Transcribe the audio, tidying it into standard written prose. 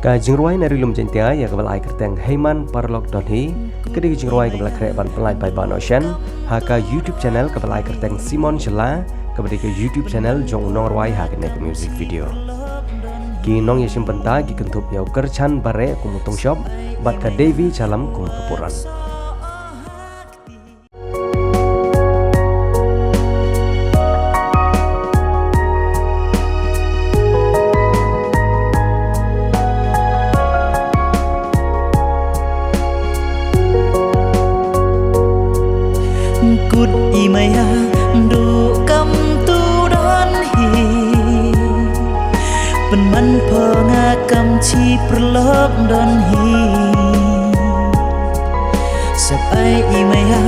Ka jingruai nari lum jentia ya kabal ai kerteng Heyman Parlok Donhi kedi jingruai kabal krek ban pelai pai ban ocean haka YouTube channel kabal ai kerteng Simon Shela kabadi ke YouTube channel jong norwai hak nek music video. Ki nong yesim penta ki kentup yau kerchan bare kumutong shop bat ka Devi Calam kum kepuran. Kut imaya du kam tu don hi penman pengakam ci perlok don hi sampai imaya